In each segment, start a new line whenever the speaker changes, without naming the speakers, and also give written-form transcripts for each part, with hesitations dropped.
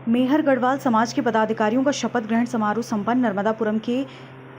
मेहर गढ़वाल समाज के पदाधिकारियों का शपथ ग्रहण समारोह संपन्न। नर्मदापुरम के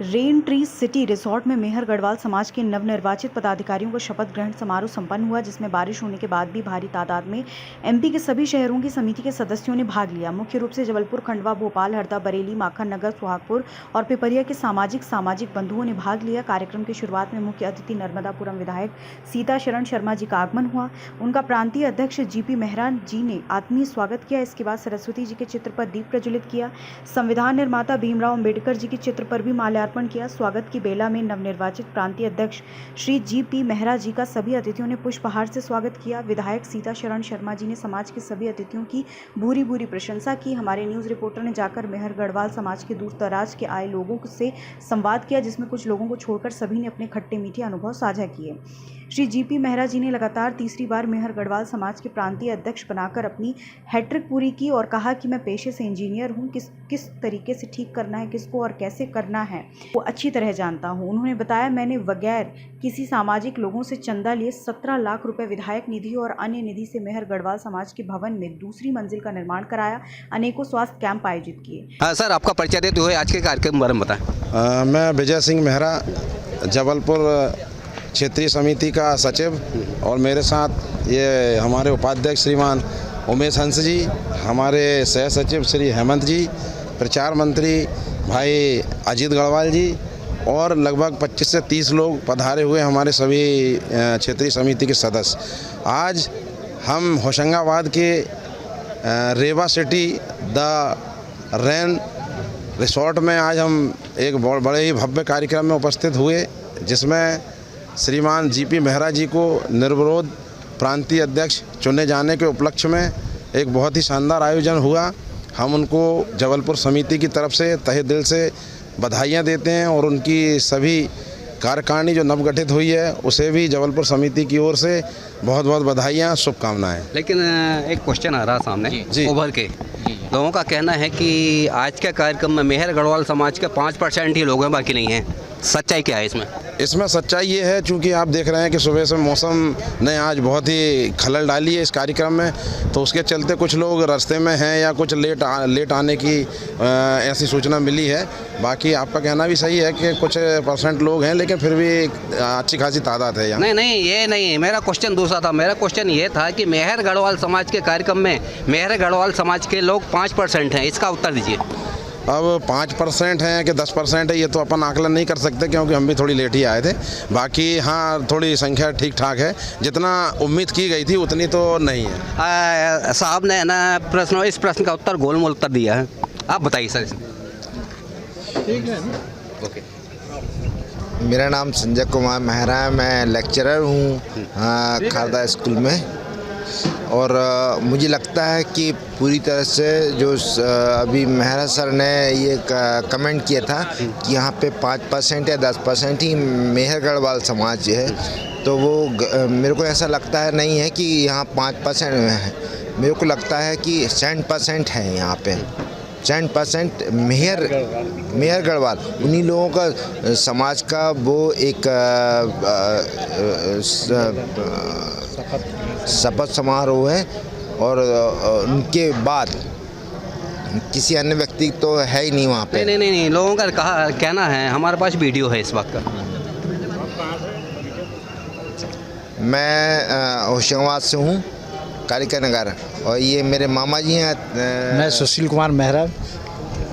रेन ट्री सिटी रिसोर्ट में मेहर गढ़वाल समाज के नवनिर्वाचित पदाधिकारियों का शपथ ग्रहण समारोह संपन्न हुआ, जिसमें बारिश होने के बाद भी भारी तादाद में एमपी के सभी शहरों की समिति के सदस्यों ने भाग लिया। मुख्य रूप से जबलपुर, खंडवा, भोपाल, हरदा, बरेली, माखन नगर, सुहागपुर और पिपरिया के सामाजिक बंधुओं ने भाग लिया। कार्यक्रम की शुरुआत में मुख्य अतिथि नर्मदापुरम विधायक सीता शरण शर्मा जी का आगमन हुआ। उनका प्रांतीय अध्यक्ष जीपी मेहरा जी ने आत्मीय स्वागत किया। इसके बाद सरस्वती जी के चित्र पर दीप प्रज्वलित किया। संविधान निर्माता भीमराव अम्बेडकर जी के चित्र पर भी माल्यार्पण किया। स्वागत की बेला में नवनिर्वाचित प्रांतीय अध्यक्ष श्री जीपी मेहरा जी का सभी अतिथियों ने पुष्पहार से स्वागत किया। विधायक सीता शरण शर्मा जी ने समाज के सभी अतिथियों की भूरी प्रशंसा की। हमारे न्यूज़ रिपोर्टर ने जाकर मेहर गढ़वाल समाज के दूर दराज के आए लोगों से संवाद किया, जिसमें कुछ लोगों को छोड़कर सभी ने अपने खट्टे मीठे अनुभव साझा किए। श्री जीपी मेहरा जी ने लगातार तीसरी बार मेहर गढ़वाल समाज के प्रांतीय अध्यक्ष बनाकर अपनी हैट्रिक पूरी की और कहा कि मैं पेशे से इंजीनियर हूं, किस तरीके से ठीक करना है, किसको और कैसे करना है वो अच्छी तरह जानता हूं। उन्होंने बताया, मैंने बगैर किसी सामाजिक लोगों से चंदा लिए 17 लाख रुपए विधायक निधि और अन्य निधि से मेहर गढ़वाल समाज के भवन में दूसरी मंजिल का निर्माण कराया। अनेकों स्वास्थ्य कैंप आयोजित किए।
सर, आपका परिचय देते हुए आज के कार्यक्रम के बारे में बताएं।
मैं विजय सिंह मेहरा, जबलपुर क्षेत्रीय समिति का सचिव, और मेरे साथ ये हमारे उपाध्यक्ष श्रीमान उमेश हंस जी, हमारे सह सचिव श्री हेमंत जी, प्रचार मंत्री भाई अजीत गढ़वाल जी और लगभग 25 से 30 लोग पधारे हुए हमारे सभी क्षेत्रीय समिति के सदस्य। आज हम होशंगाबाद के रेवा सिटी द रेन रिसोर्ट में आज हम एक बड़े ही भव्य कार्यक्रम में उपस्थित हुए, जिसमें श्रीमान जीपी मेहरा जी को निर्विरोध प्रांतीय अध्यक्ष चुने जाने के उपलक्ष्य में एक बहुत ही शानदार आयोजन हुआ। हम उनको जबलपुर समिति की तरफ से तहे दिल से बधाइयाँ देते हैं और उनकी सभी कार्यकारिणी जो नवगठित हुई है उसे भी जबलपुर समिति की ओर से बहुत बहुत बधाइयाँ, शुभकामनाएं।
लेकिन एक क्वेश्चन आ रहा सामने उभर के, लोगों का कहना है कि आज के कार्यक्रम में मेहर गढ़वाल समाज के 5% ही लोग हैं, बाकी नहीं हैं। सच्चाई क्या है इसमें?
इसमें सच्चाई ये है, चूँकि आप देख रहे हैं कि सुबह से मौसम ने आज बहुत ही खलल डाली है इस कार्यक्रम में, तो उसके चलते कुछ लोग रास्ते में हैं या कुछ लेट आने की ऐसी सूचना मिली है। बाकी आपका कहना भी सही है कि कुछ % लोग हैं, लेकिन फिर भी अच्छी खासी तादाद है यहाँ।
नहीं, ये नहीं, मेरा क्वेश्चन दूसरा था। मेरा क्वेश्चन ये था कि मेहर गढ़वाल समाज के कार्यक्रम में मेहर गढ़वाल समाज के लोग 5% हैं, इसका उत्तर दीजिए।
अब 5% हैं कि 10% है, ये तो अपन आकलन नहीं कर सकते, क्योंकि हम भी थोड़ी लेट ही आए थे। बाकी हाँ, थोड़ी संख्या ठीक ठाक है, जितना उम्मीद की गई थी उतनी तो नहीं है।
साहब ने ना इस प्रश्न का उत्तर गोलमोल उत्तर दिया है, आप बताइए सर।
ठीक है,
ओके।
मेरा नाम संजय कुमार मेहरा है, मैं लेक्चरर हूँ खारदा स्कूल में, और मुझे लगता है कि पूरी तरह से जो अभी मेहरा सर ने ये कमेंट किया था कि यहाँ पे 5% या 10% ही मेहर गढ़वाल समाज है, तो वो मेरे को ऐसा लगता है नहीं है कि यहाँ 5% है। मेरे को लगता है कि 100% है यहाँ पे, 100% मेहर गढ़वाल उन्हीं लोगों का समाज का वो एक शपथ समारोह है, और उनके बाद किसी अन्य व्यक्ति तो है ही नहीं वहाँ पे।
नहीं, लोगों का कहना है, हमारे पास वीडियो है इस बात का।
मैं होशंगाबाद से हूँ, कालिका नगर, और ये मेरे मामा जी हैं।
मैं सुशील कुमार मेहरा,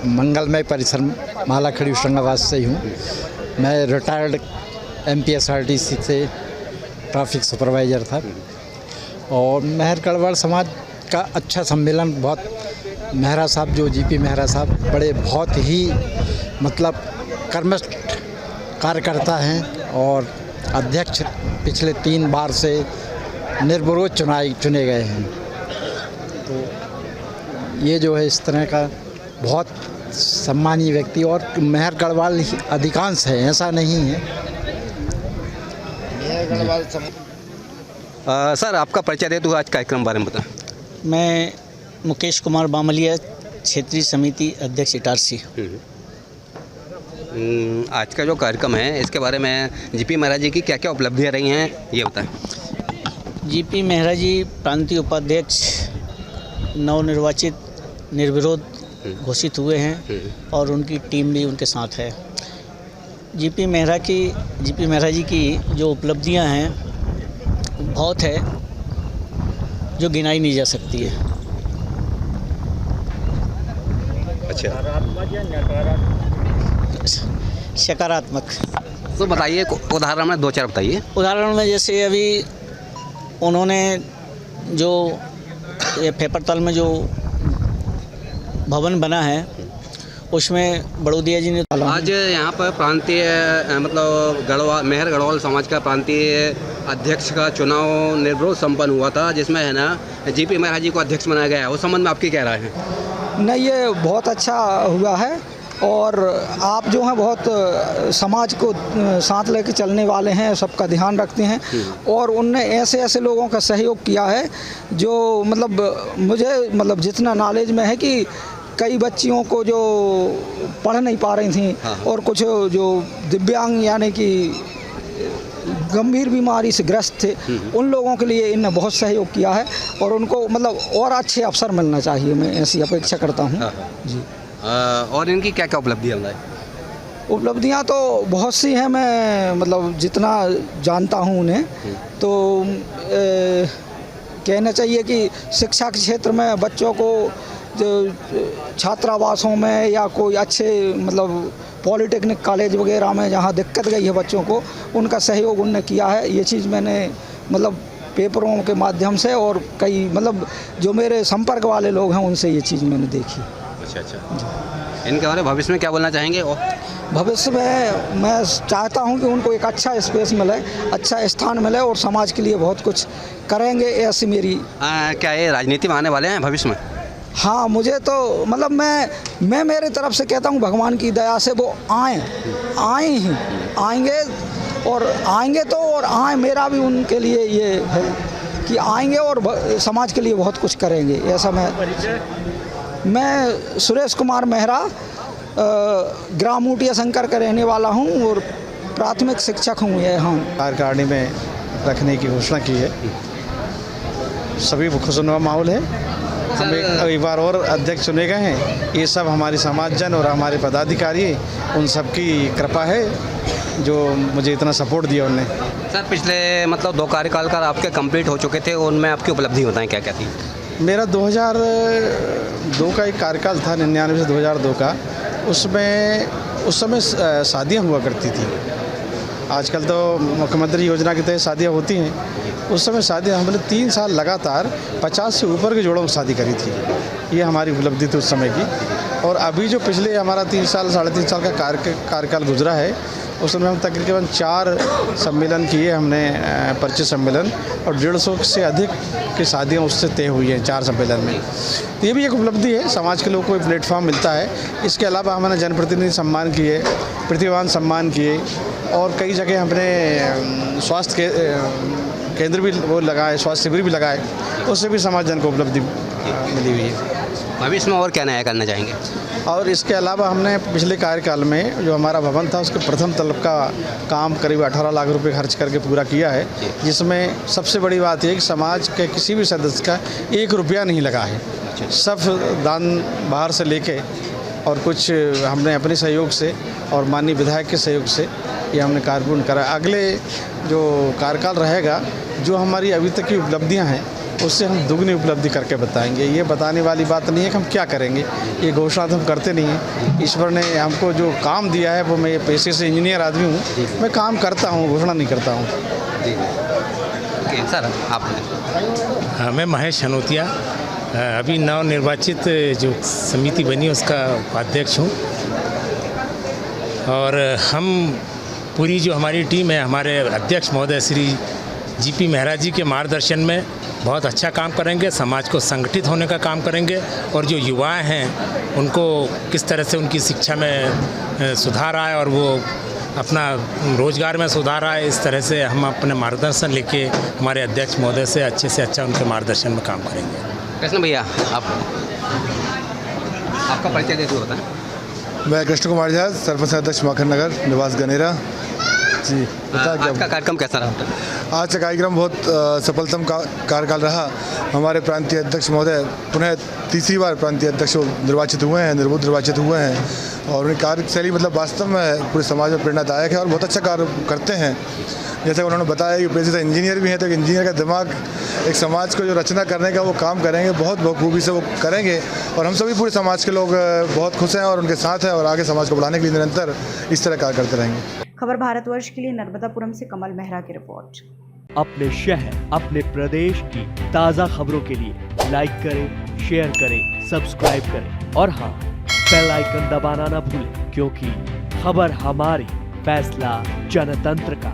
मंगलमय परिसर मालाखड़ी होशंगाबाद से ही हूँ। मैं रिटायर्ड MPSRTC से ट्रैफिक सुपरवाइज़र था, और मेहर गढ़वाल समाज का अच्छा सम्मेलन, बहुत मेहरा साहब जो जीपी मेहरा साहब बड़े बहुत ही मतलब कर्मठ कार्यकर्ता हैं, और अध्यक्ष पिछले 3 बार से निर्विरोध चुने गए हैं। तो ये जो है इस तरह का बहुत सम्मानीय व्यक्ति, और मेहर गढ़वाल अधिकांश है, ऐसा नहीं है।
मेहर गढ़वाल
सर, आपका परिचय दे तो आज कार्यक्रम बारे में बताएं।
मैं मुकेश कुमार बामलिया, क्षेत्रीय समिति अध्यक्ष इटारसी।
आज का जो कार्यक्रम है इसके बारे में जीपी मेहरा जी की क्या क्या उपलब्धियाँ रही हैं, ये बताएं।
जीपी मेहरा जी प्रांतीय उपाध्यक्ष नवनिर्वाचित निर्विरोध घोषित हुए हैं और उनकी टीम भी उनके साथ है। जीपी मेहरा जी की जो उपलब्धियां हैं बहुत है, जो गिनाई नहीं जा सकती है। सकारात्मक
तो बताइए, उदाहरण में 2-4 बताइए।
उदाहरण में जैसे अभी उन्होंने जो ये पेपरतल में जो भवन बना है उसमें बड़ौदिया जी ने
आज यहाँ पर प्रांतीय मतलब मेहर गढ़वाल समाज का प्रांतीय अध्यक्ष का चुनाव निर्विरोध संपन्न हुआ था, जिसमें है ना जीपी मेहरा जी को अध्यक्ष बनाया गया है। उस संबंध में आपकी क्या राय है?
नहीं, ये बहुत अच्छा हुआ है और आप जो हैं बहुत समाज को साथ लेके चलने वाले हैं, सबका ध्यान रखते हैं और उनने ऐसे लोगों का सहयोग किया है जो मतलब मुझे मतलब जितना नॉलेज में है कि कई बच्चियों को जो पढ़ नहीं पा रही थी और कुछ जो दिव्यांग यानी कि गंभीर बीमारी से ग्रस्त थे, उन लोगों के लिए इनने बहुत सहयोग किया है और उनको मतलब और अच्छे अवसर मिलना चाहिए, मैं ऐसी अपेक्षा करता हूँ जी।
और इनकी क्या क्या उपलब्धियाँ हैं?
उपलब्धियाँ तो बहुत सी हैं, मैं मतलब जितना जानता हूँ उन्हें तो कहना चाहिए कि शिक्षा के क्षेत्र में बच्चों को जो छात्रावासों में या कोई अच्छे मतलब पॉलिटेक्निक कॉलेज वगैरह में जहाँ दिक्कत गई है बच्चों को, उनका सहयोग उनने किया है। ये चीज़ मैंने मतलब पेपरों के माध्यम से और कई मतलब जो मेरे संपर्क वाले लोग हैं उनसे ये चीज़ मैंने देखी।
अच्छा। इनके बारे में भविष्य में क्या बोलना चाहेंगे? और
भविष्य में मैं चाहता हूं कि उनको एक अच्छा स्पेस मिले, अच्छा स्थान मिले और समाज के लिए बहुत कुछ करेंगे, ऐसी मेरी।
क्या ये राजनीति में आने वाले हैं भविष्य में?
हाँ, मुझे तो मतलब मैं मेरी तरफ से कहता हूँ भगवान की दया से वो आएंगे तो और आए, मेरा भी उनके लिए ये है कि आएंगे और समाज के लिए बहुत कुछ करेंगे, ऐसा मैं सुरेश कुमार मेहरा ग्राम ऊटिया शंकर का रहने वाला हूँ और प्राथमिक शिक्षक हूँ यहाँ।
कार्यकारिणी में रखने की घोषणा की है, सभी खुशनुमा माहौल है। हम एक बार और अध्यक्ष चुने गए हैं। ये सब हमारी समाजजन और हमारे पदाधिकारी, उन सब की कृपा है जो मुझे इतना सपोर्ट दिया उनने।
सर, पिछले मतलब 2 कार्यकाल का आपके कंप्लीट हो चुके थे, उनमें आपकी उपलब्धि बताएं क्या क्या थी?
मेरा 2002 का एक कार्यकाल था, 99 से 2002 का। उस समय शादियाँ हुआ करती थी। आजकल तो मुख्यमंत्री योजना के तहत शादियाँ होती हैं। उस समय शादी हमने 3 साल लगातार 50 से ऊपर के जोड़ों में शादी करी थी। ये हमारी उपलब्धि थी उस समय की। और अभी जो पिछले हमारा 3 साल 3.5 साल का कार्यकाल गुजरा है, उस समय हम तकरीबन 4 सम्मेलन किए हमने, परिचय सम्मेलन, और 150 से अधिक की शादियाँ उससे तय हुई हैं 4 सम्मेलन में। तो ये भी एक उपलब्धि है, समाज के लोगों को एक प्लेटफॉर्म मिलता है। इसके अलावा हमने जनप्रतिनिधि सम्मान किए, प्रतिभावान सम्मान किए और कई जगह हमने स्वास्थ्य केंद्र भी वो लगाए, स्वास्थ्य शिविर भी लगाए, उससे भी समाज जन को उपलब्धि मिली हुई है।
भविष्य में और क्या नया करना चाहेंगे?
और इसके अलावा हमने पिछले कार्यकाल में जो हमारा भवन था उसके प्रथम तलब का काम करीब 18 लाख रुपए खर्च करके पूरा किया है, जिसमें सबसे बड़ी बात यह कि समाज के किसी भी सदस्य का 1 रुपया नहीं लगा है। सब दान बाहर से लेके और कुछ हमने अपने सहयोग से और माननीय विधायक के सहयोग से ये हमने कार्य पूर्ण करा। अगले जो कार्यकाल रहेगा, जो हमारी अभी तक की उपलब्धियां हैं उससे हम दुगनी उपलब्धि करके बताएंगे। ये बताने वाली बात नहीं है कि हम क्या करेंगे, ये घोषणा तो हम करते नहीं हैं। ईश्वर ने हमको जो काम दिया है, वो मैं पेशे से इंजीनियर आदमी हूँ, मैं काम करता हूँ, घोषणा नहीं करता हूँ।
जी सर, आप?
मैं महेश हनोतिया, अभी नवनिर्वाचित जो समिति बनी उसका उपाध्यक्ष हूँ। और हम पूरी जो हमारी टीम है, हमारे अध्यक्ष महोदय श्री जीपी मेहरा जी के मार्गदर्शन में बहुत अच्छा काम करेंगे, समाज को संगठित होने का काम करेंगे और जो युवाएं हैं उनको किस तरह से उनकी शिक्षा में सुधार आए और वो अपना रोजगार में सुधार आए, इस तरह से हम अपने मार्गदर्शन लेके हमारे अध्यक्ष महोदय से अच्छा उनके मार्गदर्शन में काम करेंगे।
कृष्ण भैया, आपका परिचय दे दो बताएं।
मैं कृष्ण कुमार झा, सरपंच अध्यक्ष माखन नगर, निवास गनेरा जी।
आज का कार्यक्रम कैसा रहा?
आज का कार्यक्रम बहुत सफलतम कार्यकाल रहा। हमारे प्रांतीय अध्यक्ष महोदय पुनः तीसरी बार प्रांतीय अध्यक्ष निर्वाचित हुए हैं, निर्वाचित हुए हैं और उनकी कार्यशैली मतलब वास्तव में पूरे समाज में प्रेरणादायक है और बहुत अच्छा कार्य करते हैं। जैसे उन्होंने बताया कि पेशे से इंजीनियर भी हैं, तो इंजीनियर का दिमाग एक समाज को जो रचना करने का वो काम करेंगे, बहुत बखूबी से वो करेंगे और हम सभी पूरे समाज के लोग बहुत खुश हैं और उनके साथ हैं और आगे समाज को बढ़ाने के लिए निरंतर इस तरह कार्य करते रहेंगे।
खबर भारतवर्ष के लिए नर्मदापुरम से कमल मेहरा की रिपोर्ट।
अपने शहर, अपने प्रदेश की ताज़ा खबरों के लिए लाइक करें, शेयर करें, सब्सक्राइब करें और हाँ, बेल आइकन दबाना ना भूलें, क्योंकि खबर हमारी, फैसला जनतंत्र का।